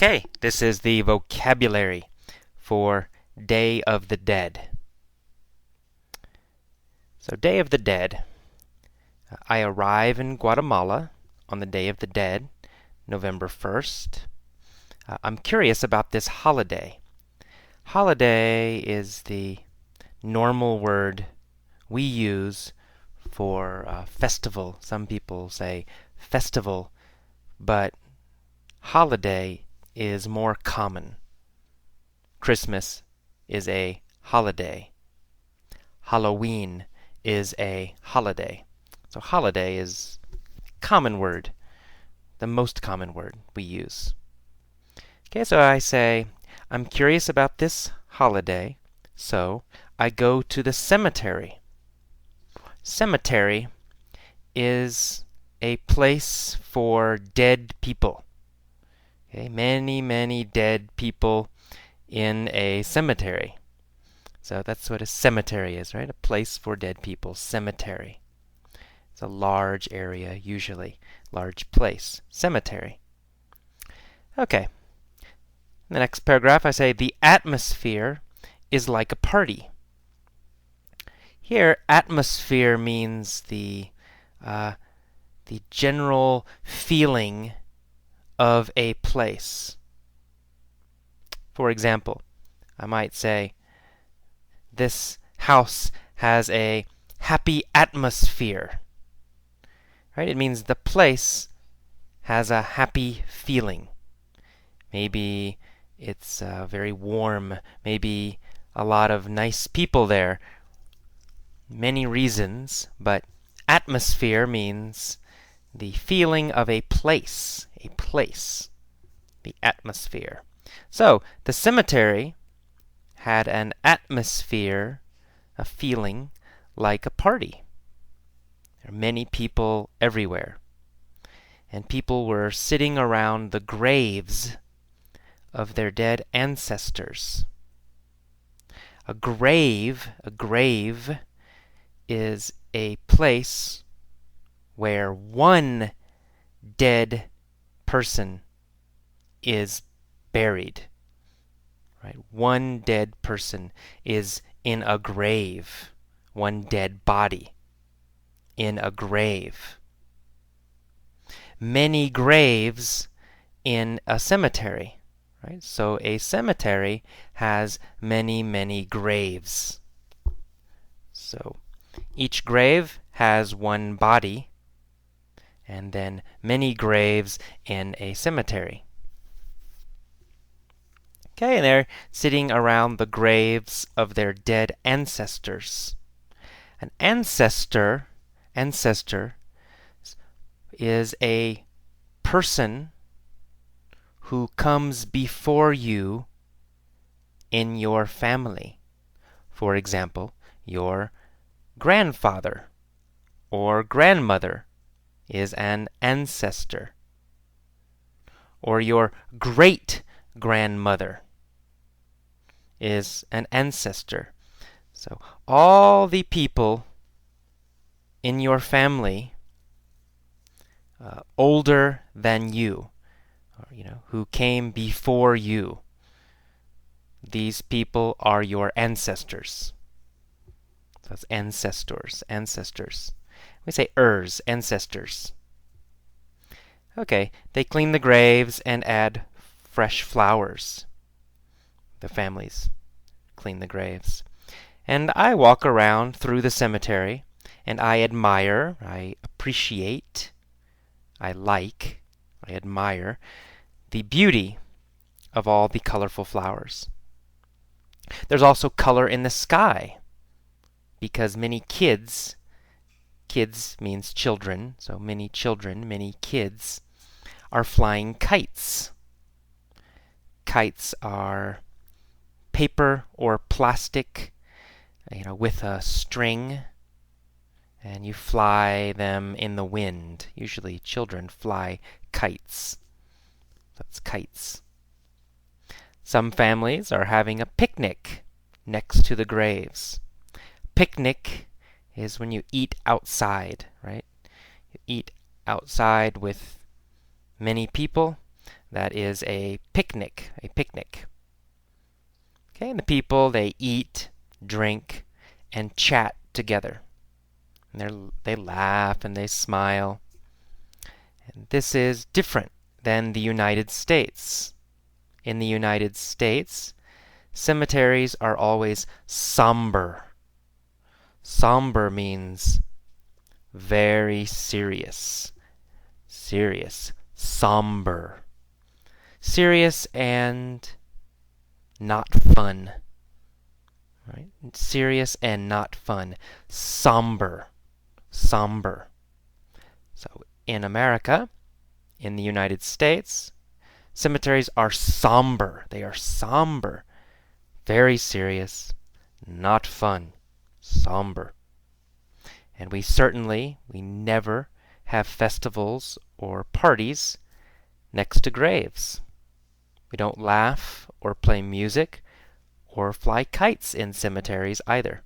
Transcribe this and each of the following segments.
Okay, this is the vocabulary for Day of the Dead. So, Day of the Dead. I arrive in Guatemala on the Day of the Dead, November 1st. I'm curious about this holiday. Holiday is the normal word we use for festival. Some people say festival, but holiday is more common. Christmas is a holiday. Halloween is a holiday. So holiday is a common word, the most common word we use. Okay, so I say, I'm curious about this holiday, so I go to the cemetery. Cemetery is a place for dead people. Okay, many dead people in a cemetery. So that's what a cemetery is, right? A place for dead people. Cemetery. It's a large area, usually. Large place. Cemetery. Okay. In the next paragraph, I say, the atmosphere is like a party. Here, atmosphere means the general feeling of a place. For example, I might say, this house has a happy atmosphere. Right? It means the place has a happy feeling. Maybe it's very warm. Maybe a lot of nice people there. Many reasons, but atmosphere means the feeling of a place. A place. The atmosphere. So, the cemetery had an atmosphere, a feeling, like a party. There are many people everywhere. And people were sitting around the graves of their dead ancestors. A grave is a place where one dead person is buried. Right? One dead person is in a grave. One dead body in a grave. Many graves in a cemetery. Right? So a cemetery has many graves. So each grave has one body, and then many graves in a cemetery. Okay, and they're sitting around the graves of their dead ancestors. An ancestor is a person who comes before you in your family. For example, your grandfather or grandmother is an ancestor. Or your great-grandmother is an ancestor. So all the people in your family older than you, or, who came before you, these people are your ancestors. So that's ancestors. We say ancestors. Okay, they clean the graves and add fresh flowers. The families clean the graves. And I walk around through the cemetery, and I admire, I appreciate, I admire the beauty of all the colorful flowers. There's also color in the sky, because many kids means children, so many kids are flying kites. Kites are paper or plastic, with a string, and you fly them in the wind. Usually children fly kites. That's kites. Some families are having a picnic next to the graves. Picnic is when you eat outside, right? You eat outside with many people, That is a picnic, a picnic. Okay, and the people, they eat, drink, and chat together. And they laugh and they smile. And this is different than the United States. In the United States, cemeteries are always somber. Somber means very serious. Serious. Somber. Serious and not fun. Right? Serious and not fun. Somber. Somber. So in America, in the United States, cemeteries are somber. They are somber. Very serious. Not fun. Somber. And we never have festivals or parties next to graves. We don't laugh or play music or fly kites in cemeteries either.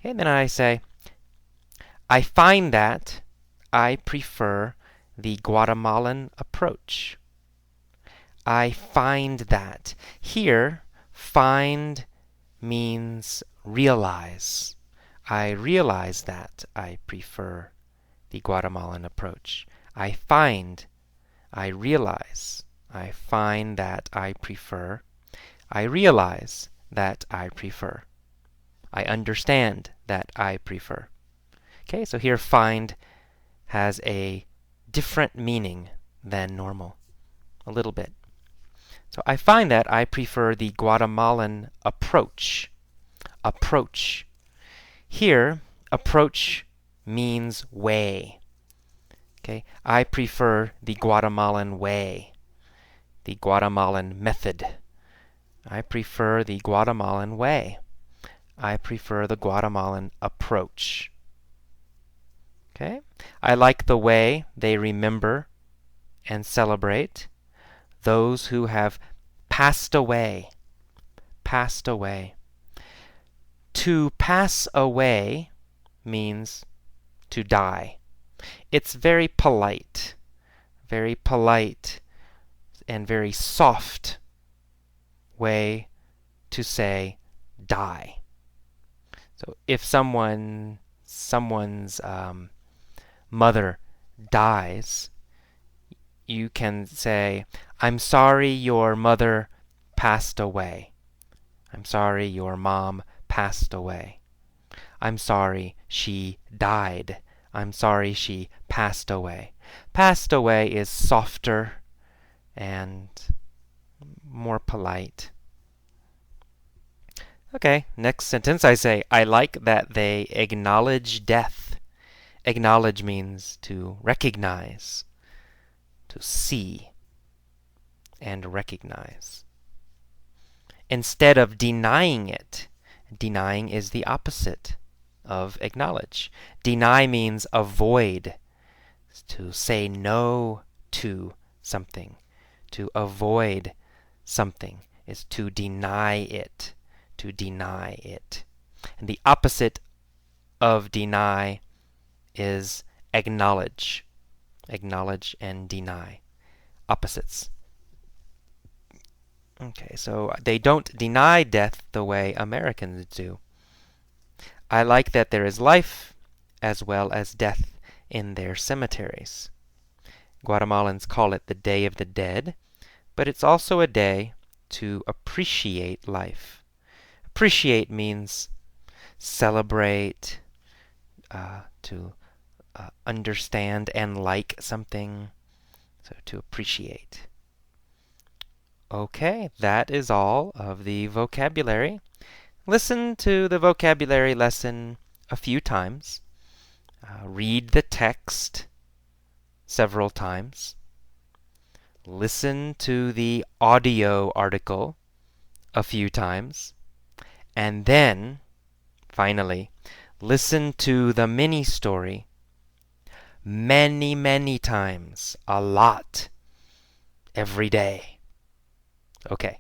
Okay, and then I say, I find that I prefer the Guatemalan approach. I find that. Here, find means realize. I realize that I prefer the Guatemalan approach. I find, I realize. I find that I prefer. I realize that I prefer. I understand that I prefer. Okay, so here find has a different meaning than normal. A little bit. So I find that I prefer the Guatemalan approach. Approach. Here, approach means way. Okay, I prefer the Guatemalan way. The Guatemalan method. I prefer the Guatemalan way. I prefer the Guatemalan approach. Okay? I like the way they remember and celebrate those who have passed away. Passed away. To pass away means to die. It's very polite and very soft way to say die. So if someone's mother dies, you can say, I'm sorry your mother passed away. I'm sorry your mom passed away. I'm sorry she died. I'm sorry she passed away. Passed away is softer and more polite. Okay, next sentence I say, I like that they acknowledge death. Acknowledge means to recognize, to see, and recognize. Instead of denying it. Denying is the opposite of acknowledge. Deny means avoid, to say no to something. To avoid something is to deny it. To deny it. And the opposite of deny is acknowledge. Acknowledge and deny. Opposites. Okay, so they don't deny death the way Americans do. I like that there is life as well as death in their cemeteries. Guatemalans call it the Day of the Dead, but it's also a day to appreciate life. Appreciate means celebrate, to understand and like something, so to appreciate. Okay, that is all of the vocabulary. Listen to the vocabulary lesson a few times. Read the text several times. Listen to the audio article a few times. And then, finally, listen to the mini story many, many times, a lot, every day. Okay.